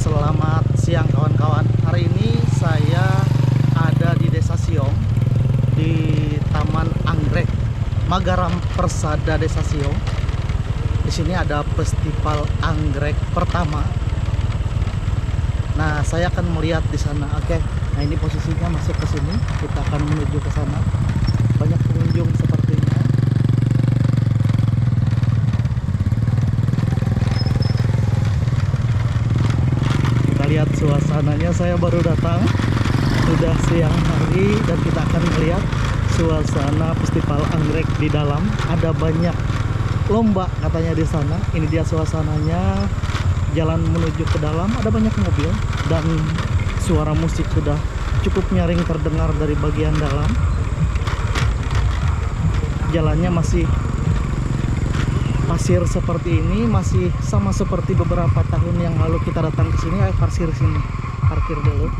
Selamat siang kawan-kawan. Hari ini saya ada di Desa Siong, di Taman Anggrek Magaram Persada Desa Siong. Di sini ada festival anggrek pertama. Nah, saya akan melihat di sana. Oke. Nah, ini posisinya masuk ke sini. Kita akan menuju ke sana. Banyak pengunjung sepertinya. Kita lihat suasananya. Saya baru datang, sudah siang hari, dan kita akan melihat suasana festival anggrek di dalam. Ada banyak lomba katanya di sana. Ini dia suasananya. Jalan menuju ke dalam ada banyak mobil dan suara musik sudah cukup nyaring terdengar dari bagian dalam. Jalannya masih pasir seperti ini, masih sama seperti beberapa tahun yang lalu kita datang ke sini. Ayo parkir sini, parkir dulu.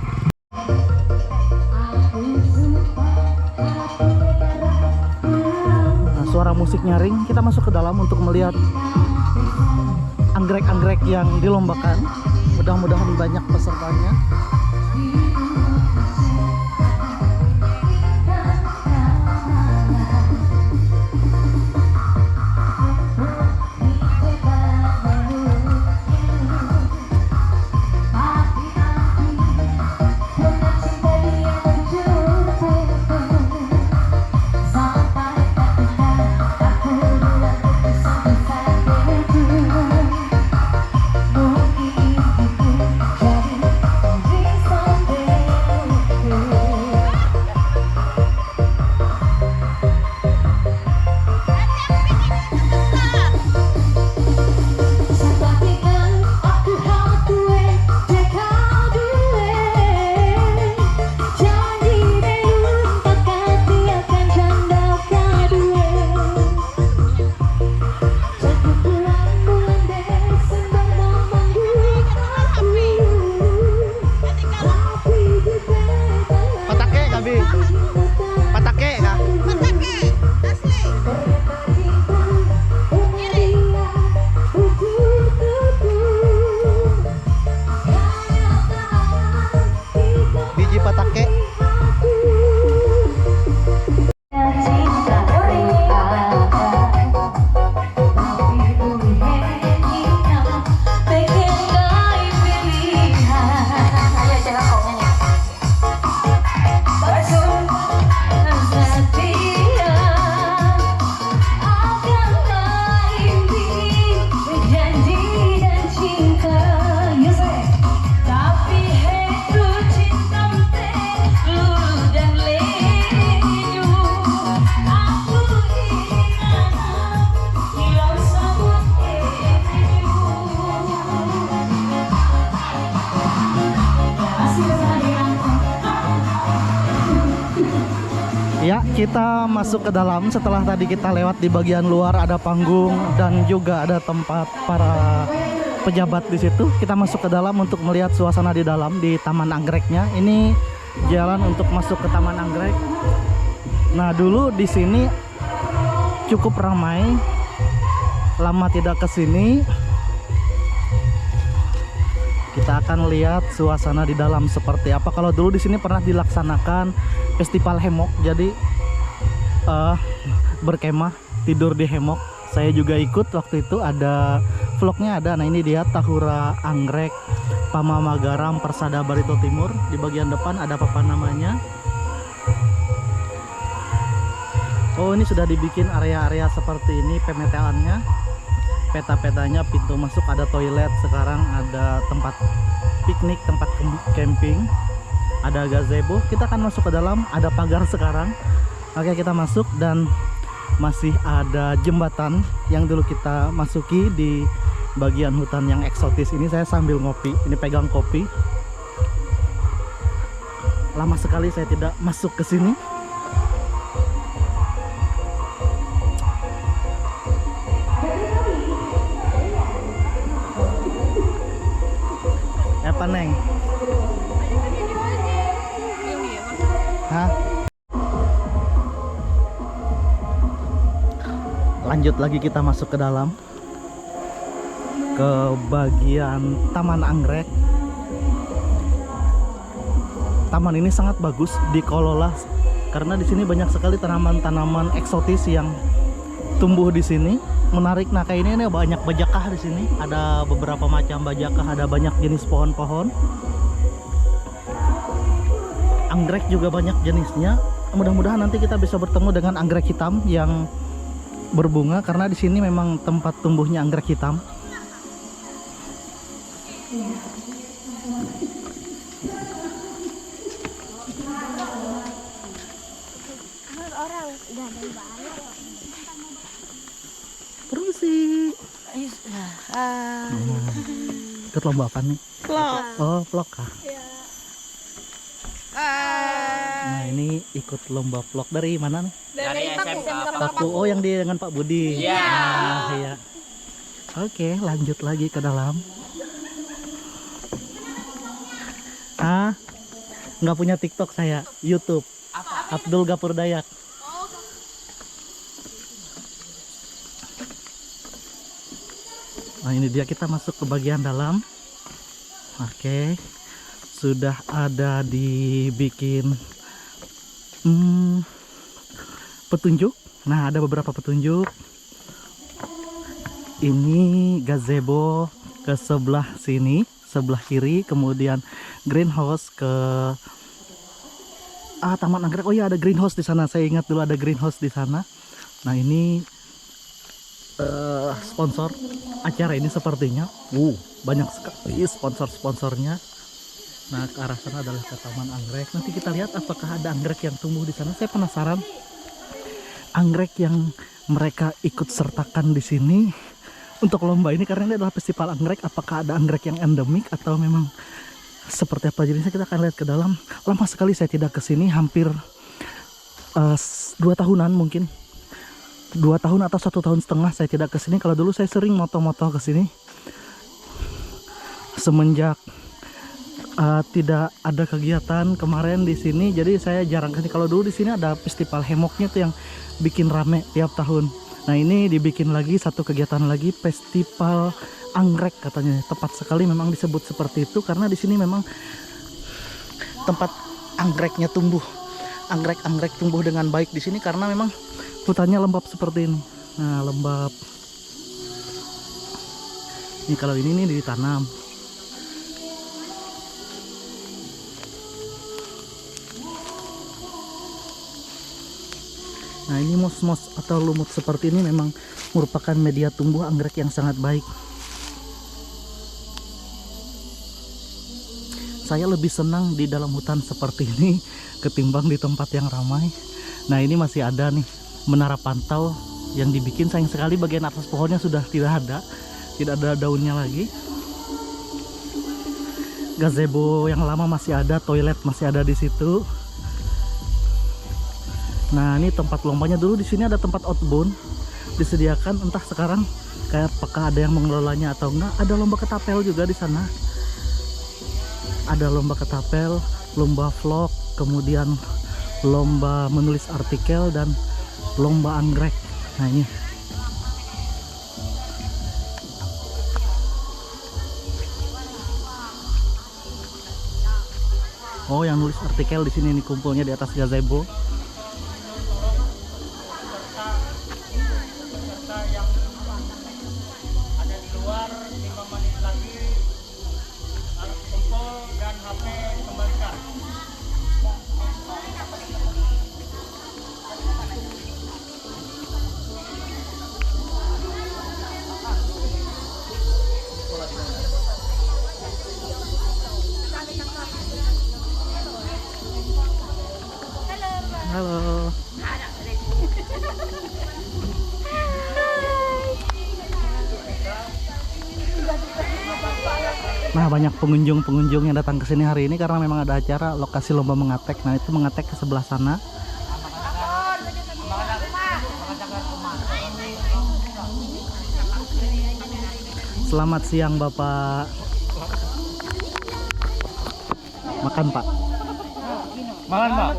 Nah, suara musik nyaring. Kita masuk ke dalam untuk melihat anggrek-anggrek yang dilombakan. Mudah-mudahan banyak pesertanya. Patake kah? Patake, asli. Biji patake. Ya, kita masuk ke dalam. Setelah tadi kita lewat di bagian luar, ada panggung dan juga ada tempat para pejabat di situ. Kita masuk ke dalam untuk melihat suasana di dalam di Taman Anggreknya. Ini jalan untuk masuk ke Taman Anggrek. Nah, dulu di sini cukup ramai. Lama tidak ke sini. Kita akan lihat suasana di dalam seperti apa. Kalau dulu di sini pernah dilaksanakan festival hemok, jadi berkemah, tidur di hemok. Saya juga ikut waktu itu, ada vlognya ada. Nah, ini dia Tahura Anggrek Pama Magaram Persada Barito Timur. Di bagian depan ada papan namanya. Oh, ini sudah dibikin area-area seperti ini pemetaannya. Peta-petanya, pintu masuk ada toilet, sekarang ada tempat piknik, tempat camping, ada gazebo. Kita akan masuk ke dalam, ada pagar sekarang. Oke, kita masuk dan masih ada jembatan yang dulu kita masuki di bagian hutan yang eksotis ini. Saya sambil ngopi, ini pegang kopi. Lama sekali saya tidak masuk ke sini. Apa Neng? Hah? Lanjut lagi kita masuk ke dalam, ke bagian Taman Anggrek. taman ini sangat bagus dikelola karena di sini banyak sekali tanaman-tanaman eksotis yang tumbuh di sini, menarik. Nah, kayak ini banyak bajakah di sini. Ada beberapa macam bajakah, ada banyak jenis pohon-pohon. Anggrek juga banyak jenisnya. Mudah-mudahan nanti kita bisa bertemu dengan anggrek hitam yang berbunga karena di sini memang tempat tumbuhnya anggrek hitam. Orang udah ada banyak. Terus sih ikut lomba apa nih? Vlog. Oh, vlog kah? Ya. Nah, ini ikut lomba vlog dari mana nih? Dari SMK Paku. Oh, yang di dengan Pak Budi. Iya. Nah, iya. Oke, lanjut lagi ke dalam. Nggak punya TikTok saya, YouTube. Abdul Gapur Dayak. Nah, ini dia, kita masuk ke bagian dalam. Oke, sudah ada dibikin petunjuk. Nah, ada beberapa petunjuk. Ini gazebo ke sebelah sini, sebelah kiri, kemudian greenhouse ke Taman Anggrek. Oh ya, ada greenhouse di sana. Saya ingat dulu ada greenhouse di sana. Nah, ini sponsor acara ini sepertinya. Banyak sekali sponsor-sponsornya. Nah, ke arah sana adalah ke Taman Anggrek. Nanti kita lihat apakah ada anggrek yang tumbuh di sana. Saya penasaran anggrek yang mereka ikut sertakan di sini untuk lomba ini, karena ini adalah festival anggrek. Apakah ada anggrek yang endemik atau memang seperti apa jenisnya, kita akan lihat ke dalam. Lama sekali saya tidak ke sini, hampir 2 tahunan mungkin. 2 tahun atau 1,5 tahun saya tidak ke sini. Kalau dulu saya sering moto-moto ke sini. Semenjak tidak ada kegiatan kemarin di sini, jadi saya jarang kesini. Kalau dulu di sini ada festival hemoknya tuh yang bikin rame tiap tahun. Nah, ini dibikin lagi satu kegiatan lagi, festival anggrek katanya. Tepat sekali memang disebut seperti itu karena di sini memang tempat anggreknya tumbuh. Anggrek-anggrek tumbuh dengan baik di sini karena memang hutannya lembab seperti ini. Nah, lembab. Ini kalau ini nih ditanam. Nah, ini mos-mos atau lumut seperti ini memang merupakan media tumbuh anggrek yang sangat baik. Saya lebih senang di dalam hutan seperti ini ketimbang di tempat yang ramai. Nah, ini masih ada nih menara pantau yang dibikin. Sayang sekali bagian atas pohonnya sudah tidak ada daunnya lagi. Gazebo yang lama masih ada, toilet masih ada di situ. Nah, ini tempat lombanya. Dulu di sini ada tempat outbound disediakan, entah sekarang kayak apakah ada yang mengelolanya atau enggak. Ada lomba ketapel juga di sana. Ada lomba ketapel, lomba vlog, kemudian lomba menulis artikel dan lomba anggrek. Nah, ini. Oh, yang nulis artikel di sini nih kumpulnya di atas gazebo. Halo. Nah, banyak pengunjung yang datang ke sini hari ini karena memang ada acara lokasi lomba mengatek. Nah, itu mengatek ke sebelah sana. Selamat siang, Bapak. Makan, Pak. Makan, Pak.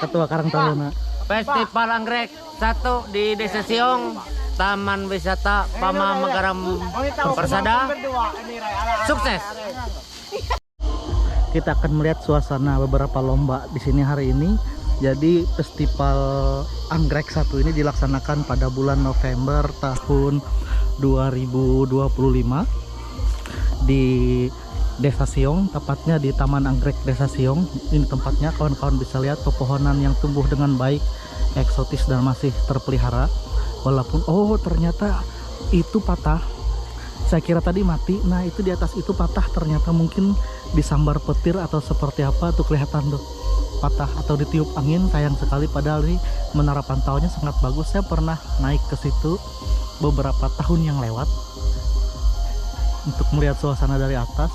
Ketua Karang Taruna. Festival Anggrek 1 di Desa Siong Taman Wisata Pamamagaram Persada sukses. Kita akan melihat suasana beberapa lomba di sini hari ini. Jadi festival Anggrek 1 ini dilaksanakan pada bulan November tahun 2025 di Desa Siong, tepatnya di Taman Anggrek Desa Siong. Ini tempatnya, kawan-kawan bisa lihat pepohonan yang tumbuh dengan baik, eksotis dan masih terpelihara. Walaupun ternyata itu patah. Saya kira tadi mati. Nah, itu di atas itu patah, ternyata mungkin disambar petir atau seperti apa tuh, kelihatan tuh patah atau ditiup angin. Sayang sekali, padahal ini menara pantaunya sangat bagus. Saya pernah naik ke situ beberapa tahun yang lewat untuk melihat suasana dari atas.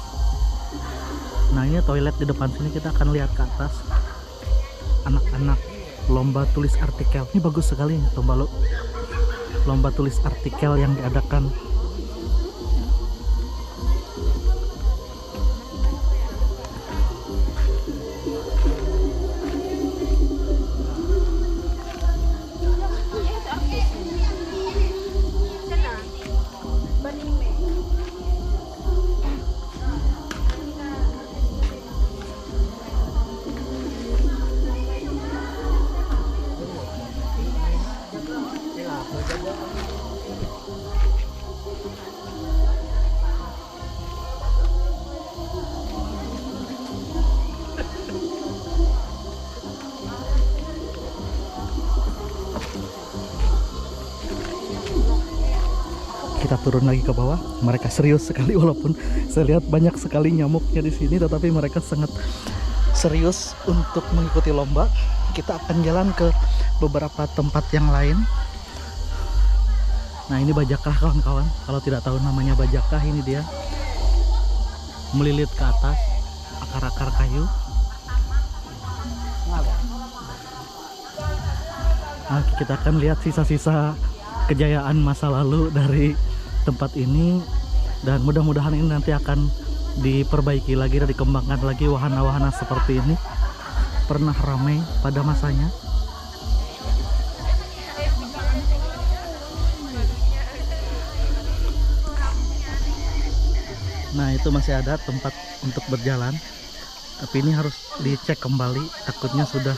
Nah, ini toilet di depan sini, kita akan lihat ke atas. Anak-anak lomba tulis artikel. Ini bagus sekali lomba tulis artikel yang diadakan. Kita turun lagi ke bawah. Mereka serius sekali, walaupun saya lihat banyak sekali nyamuknya di sini, tetapi mereka sangat serius untuk mengikuti lomba. Kita akan jalan ke beberapa tempat yang lain. Nah, ini bajakah, kawan-kawan. Kalau tidak tahu namanya bajakah, ini dia melilit ke atas akar-akar kayu. Nah, kita akan lihat sisa-sisa kejayaan masa lalu dari tempat ini, dan mudah-mudahan ini nanti akan diperbaiki lagi dan dikembangkan lagi. Wahana-wahana seperti ini pernah ramai pada masanya. Nah, itu masih ada tempat untuk berjalan, tapi ini harus dicek kembali, takutnya sudah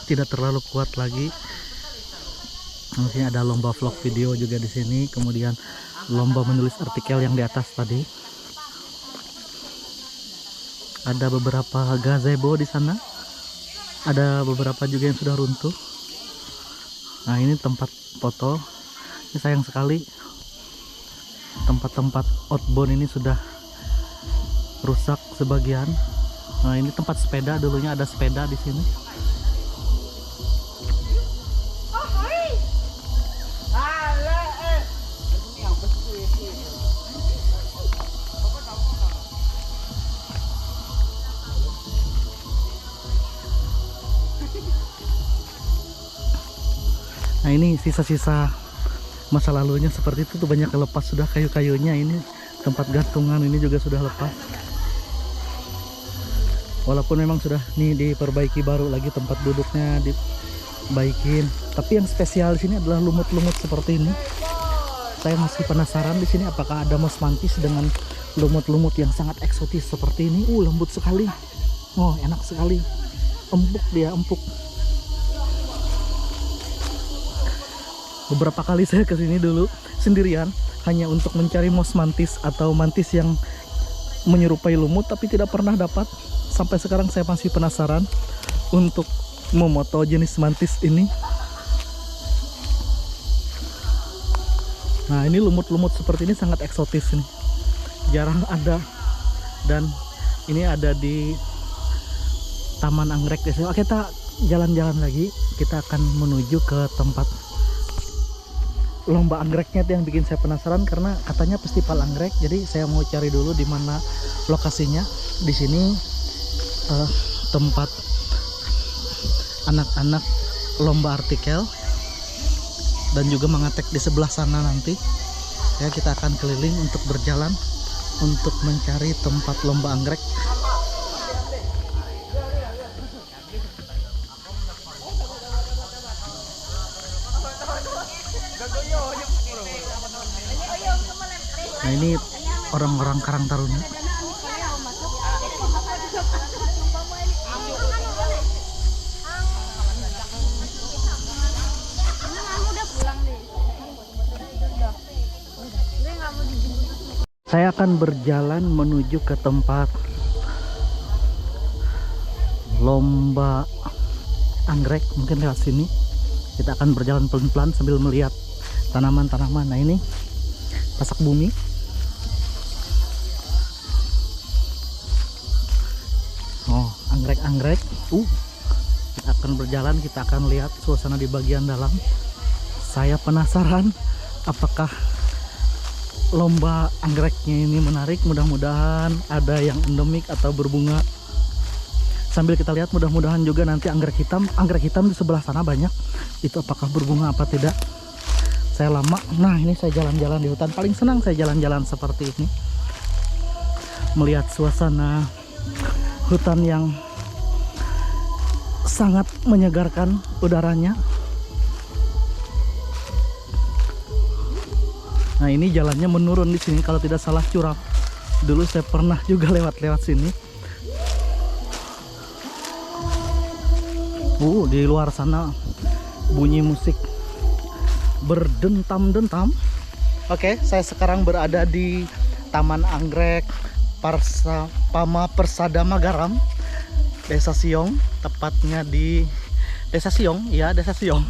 tidak terlalu kuat lagi. Mungkin ada lomba vlog video juga di sini, kemudian lomba menulis artikel yang di atas tadi. Ada beberapa gazebo di sana. Ada beberapa juga yang sudah runtuh. Nah, ini tempat foto. Ini sayang sekali, tempat-tempat outbound ini sudah rusak sebagian. Nah, ini tempat sepeda, dulunya ada sepeda di sini. Nah, ini sisa-sisa masa lalunya seperti itu tuh, banyak yang lepas sudah kayu-kayunya. Ini tempat gantungan ini juga sudah lepas. Walaupun memang sudah diperbaiki baru lagi, tempat duduknya dibaikin. Tapi yang spesial di sini adalah lumut-lumut seperti ini. Saya masih penasaran di sini apakah ada mos mantis dengan lumut-lumut yang sangat eksotis seperti ini. Lembut sekali. Oh, enak sekali. Empuk dia, empuk. Beberapa kali saya kesini dulu sendirian hanya untuk mencari mos mantis atau mantis yang menyerupai lumut, tapi tidak pernah dapat. Sampai sekarang saya masih penasaran untuk memoto jenis mantis ini. Nah, ini lumut-lumut seperti ini sangat eksotis nih, jarang ada, dan ini ada di Taman Anggrek. Kita jalan-jalan lagi, kita akan menuju ke tempat lomba anggreknya. Itu yang bikin saya penasaran, karena katanya festival anggrek. Jadi saya mau cari dulu di mana lokasinya. Di sini tempat anak-anak lomba artikel, dan juga mengetek di sebelah sana nanti. Ya, kita akan keliling untuk berjalan untuk mencari tempat lomba anggrek. Nah ini orang-orang Karang Taruna. Saya akan berjalan menuju ke tempat lomba anggrek, mungkin lewat sini. Kita akan berjalan pelan-pelan sambil melihat tanaman-tanaman. Nah ini pasak bumi. Oh, anggrek-anggrek. Kita akan berjalan, kita akan lihat suasana di bagian dalam. Saya penasaran apakah lomba anggreknya ini menarik. Mudah-mudahan ada yang endemik atau berbunga. Sambil kita lihat, mudah-mudahan juga nanti anggrek hitam di sebelah sana banyak. Itu apakah berbunga apa tidak? Saya lama. Nah, ini saya jalan-jalan di hutan. Paling senang saya jalan-jalan seperti ini. Melihat suasana hutan yang sangat menyegarkan udaranya. Nah, ini jalannya menurun di sini kalau tidak salah curam. Dulu saya pernah juga lewat sini. Di luar sana bunyi musik berdentam-dentam. Oke, saya sekarang berada di Taman Anggrek Pama Persada Magaram, Desa Siong, tepatnya di Desa Siong, ya Desa Siong,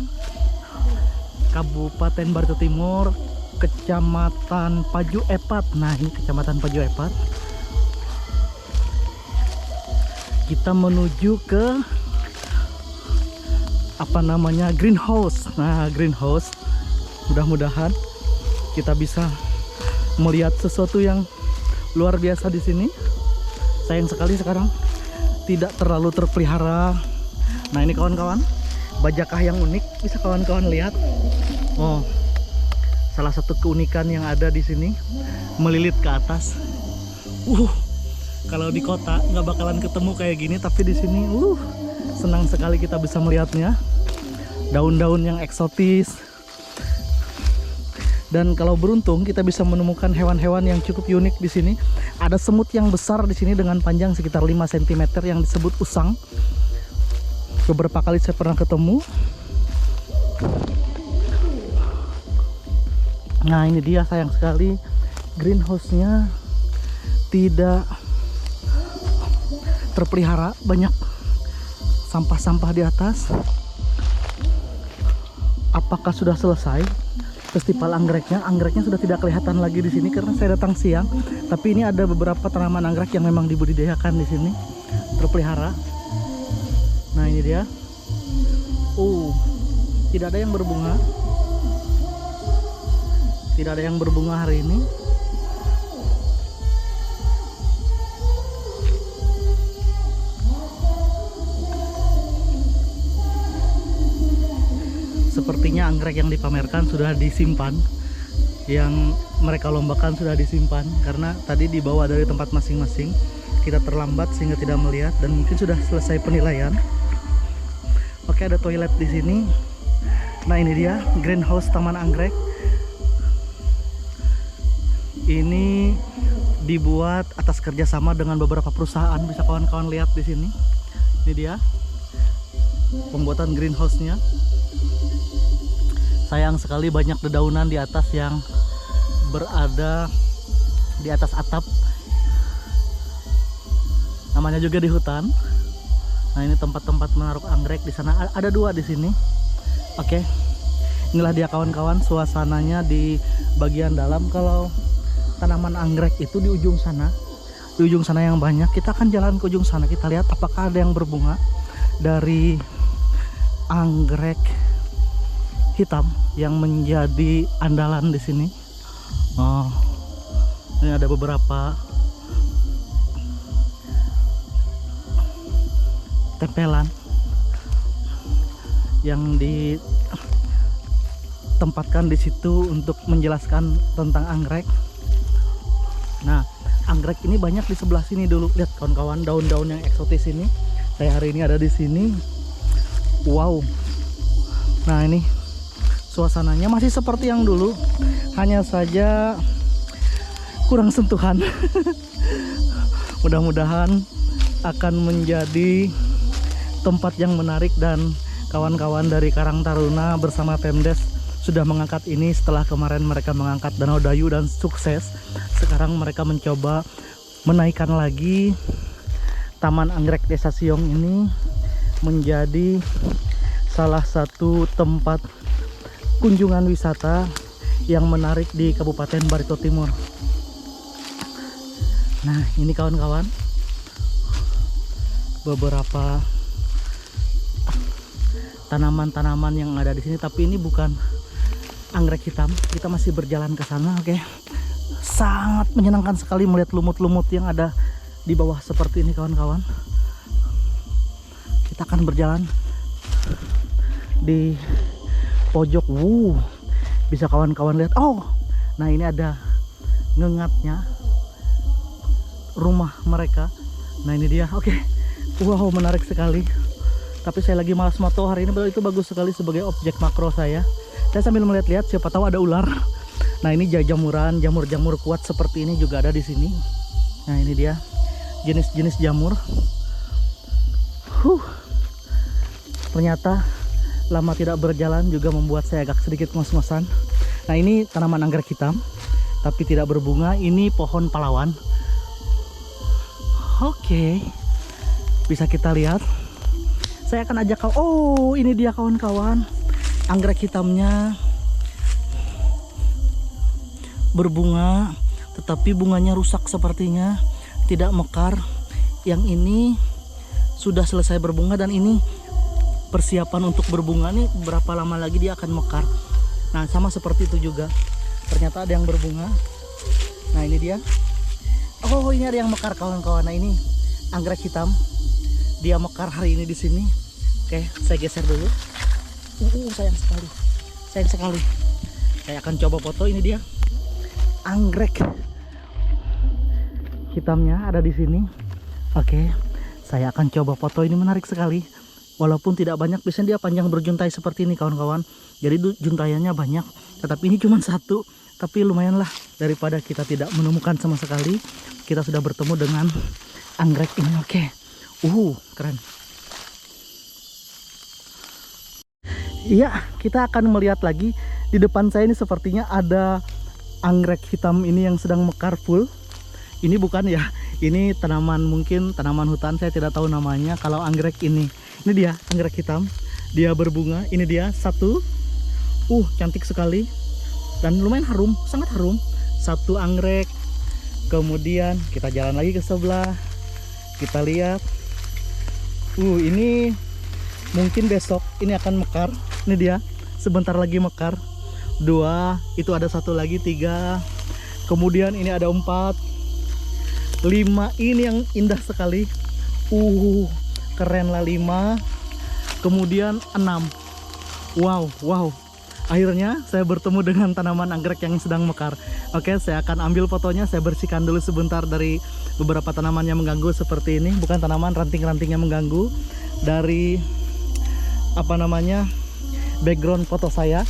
Kabupaten Barito Timur, Kecamatan Paju Epat. Nah ini Kecamatan Paju Epat. Kita menuju ke greenhouse. Nah, greenhouse. Mudah-mudahan kita bisa melihat sesuatu yang luar biasa di sini. Sayang sekali sekarang tidak terlalu terpelihara. Nah, ini kawan-kawan, bajakah yang unik bisa kawan-kawan lihat. Oh, salah satu keunikan yang ada di sini melilit ke atas. Kalau di kota nggak bakalan ketemu kayak gini, tapi di sini senang sekali kita bisa melihatnya. Daun-daun yang eksotis. Dan kalau beruntung kita bisa menemukan hewan-hewan yang cukup unik di sini. Ada semut yang besar di sini dengan panjang sekitar 5 cm yang disebut usang. Beberapa kali saya pernah ketemu. Nah, ini dia, sayang sekali greenhouse-nya tidak terpelihara, banyak sampah-sampah di atas. Apakah sudah selesai festival anggreknya? Anggreknya sudah tidak kelihatan lagi di sini karena saya datang siang. Tapi ini ada beberapa tanaman anggrek yang memang dibudidayakan di sini, terpelihara. Nah, ini dia. Tidak ada yang berbunga. Tidak ada yang berbunga hari ini. Sepertinya anggrek yang dipamerkan sudah disimpan, yang mereka lombakan sudah disimpan, karena tadi dibawa dari tempat masing-masing. Kita terlambat sehingga tidak melihat, dan mungkin sudah selesai penilaian. Oke, ada toilet di sini. Nah, ini dia greenhouse Taman Anggrek. Ini dibuat atas kerjasama dengan beberapa perusahaan. Bisa kawan-kawan lihat di sini. Ini dia pembuatan greenhouse-nya. Sayang sekali banyak dedaunan di atas yang berada di atas atap. Namanya juga di hutan. Nah, ini tempat-tempat menaruh anggrek di sana. Ada 2 di sini. Oke. Inilah dia kawan-kawan suasananya di bagian dalam. Kalau tanaman anggrek itu di ujung sana. Di ujung sana yang banyak. Kita akan jalan ke ujung sana. Kita lihat apakah ada yang berbunga dari anggrek hitam yang menjadi andalan di sini. Ini ada beberapa tempelan yang ditempatkan di situ untuk menjelaskan tentang anggrek. Nah, anggrek ini banyak di sebelah sini dulu. Lihat kawan-kawan, daun-daun yang eksotis ini. Saya hari ini ada di sini. Wow. Nah, ini suasananya masih seperti yang dulu, hanya saja kurang sentuhan. Mudah-mudahan akan menjadi tempat yang menarik dan kawan-kawan dari Karang Taruna bersama Pemdes sudah mengangkat ini setelah kemarin mereka mengangkat Danau Dayu dan sukses. Sekarang mereka mencoba menaikkan lagi Taman Anggrek Desa Siong ini menjadi salah satu tempat kunjungan wisata yang menarik di Kabupaten Barito Timur. Nah, ini kawan-kawan beberapa tanaman-tanaman yang ada di sini, tapi ini bukan anggrek hitam. Kita masih berjalan ke sana, oke. Sangat menyenangkan sekali melihat lumut-lumut yang ada di bawah seperti ini, kawan-kawan. Kita akan berjalan di pojok. Bisa kawan-kawan lihat. Oh, nah ini ada ngengatnya rumah mereka. Nah ini dia, oke. Wow, menarik sekali. Tapi saya lagi malas moto hari ini, itu bagus sekali sebagai objek makro saya. Saya sambil melihat-lihat, siapa tahu ada ular. Nah ini jamuran, jamur-jamur kuat seperti ini juga ada di sini. Nah ini dia jenis-jenis jamur. Ternyata lama tidak berjalan juga membuat saya agak sedikit ngos-ngosan. Nah ini tanaman anggrek hitam, tapi tidak berbunga. Ini pohon pahlawan. Oke, bisa kita lihat. Saya akan ajak kau. Oh, ini dia kawan-kawan. Anggrek hitamnya berbunga, tetapi bunganya rusak sepertinya, tidak mekar. Yang ini sudah selesai berbunga dan ini persiapan untuk berbunga. Nih berapa lama lagi dia akan mekar. Nah, sama seperti itu juga. Ternyata ada yang berbunga. Nah, ini dia. Oh, ini ada yang mekar kawan-kawan. Nah, ini anggrek hitam. Dia mekar hari ini di sini. Oke, saya geser dulu. Sayang sekali. Sayang sekali. Saya akan coba foto. Ini dia. Anggrek hitamnya ada di sini. Oke, saya akan coba foto. Ini menarik sekali. Walaupun tidak banyak, biasanya dia panjang berjuntai seperti ini kawan-kawan. Jadi juntaiannya banyak. Tetapi ini cuma satu. Tapi lumayanlah daripada kita tidak menemukan sama sekali. Kita sudah bertemu dengan anggrek ini. Oke. Keren. Iya, kita akan melihat lagi. Di depan saya ini sepertinya ada anggrek hitam ini yang sedang mekar full. Ini bukan ya, ini tanaman, mungkin tanaman hutan, saya tidak tahu namanya. Kalau anggrek ini dia anggrek hitam. Dia berbunga. Ini dia satu. Cantik sekali. Dan lumayan harum, sangat harum. Satu anggrek. Kemudian kita jalan lagi ke sebelah. Kita lihat. Ini mungkin besok ini akan mekar. Ini dia, sebentar lagi mekar. 2, itu ada satu lagi, 3. Kemudian ini ada 4, 5. Ini yang indah sekali. Keren lah, 5. Kemudian 6. Wow. Akhirnya saya bertemu dengan tanaman anggrek yang sedang mekar. Oke, saya akan ambil fotonya. Saya bersihkan dulu sebentar dari beberapa tanaman yang mengganggu seperti ini. Bukan tanaman, ranting-ranting yang mengganggu dari background foto saya.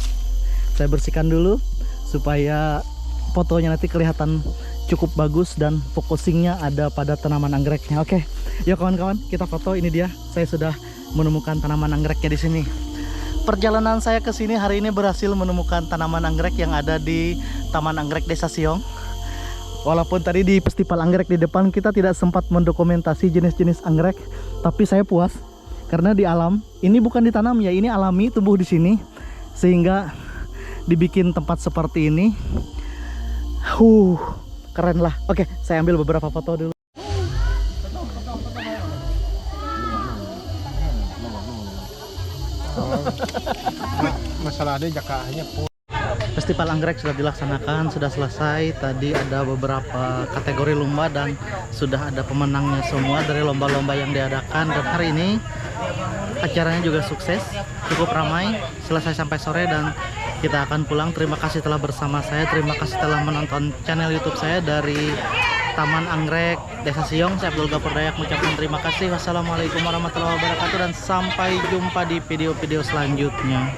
Saya bersihkan dulu supaya fotonya nanti kelihatan cukup bagus dan focusingnya ada pada tanaman anggreknya. Oke, yuk kawan-kawan, kita foto. Ini dia, saya sudah menemukan tanaman anggreknya di sini. Perjalanan saya ke sini hari ini berhasil menemukan tanaman anggrek yang ada di Taman Anggrek Desa Siong. Walaupun tadi di festival anggrek di depan kita tidak sempat mendokumentasi jenis-jenis anggrek, tapi saya puas karena di alam. Ini bukan ditanam ya, ini alami, tumbuh di sini sehingga dibikin tempat seperti ini. Keren lah. Oke, saya ambil beberapa foto dulu. Masalahnya jakanya Festival anggrek sudah dilaksanakan, sudah selesai. Tadi ada beberapa kategori lomba dan sudah ada pemenangnya semua dari lomba-lomba yang diadakan. Dan hari ini acaranya juga sukses, cukup ramai, selesai sampai sore dan kita akan pulang. Terima kasih telah bersama saya, terima kasih telah menonton channel YouTube saya dari Taman Anggrek Desa Siong. Saya Abdul Ghafur Dayak mengucapkan terima kasih. Wassalamualaikum warahmatullahi wabarakatuh dan sampai jumpa di video-video selanjutnya.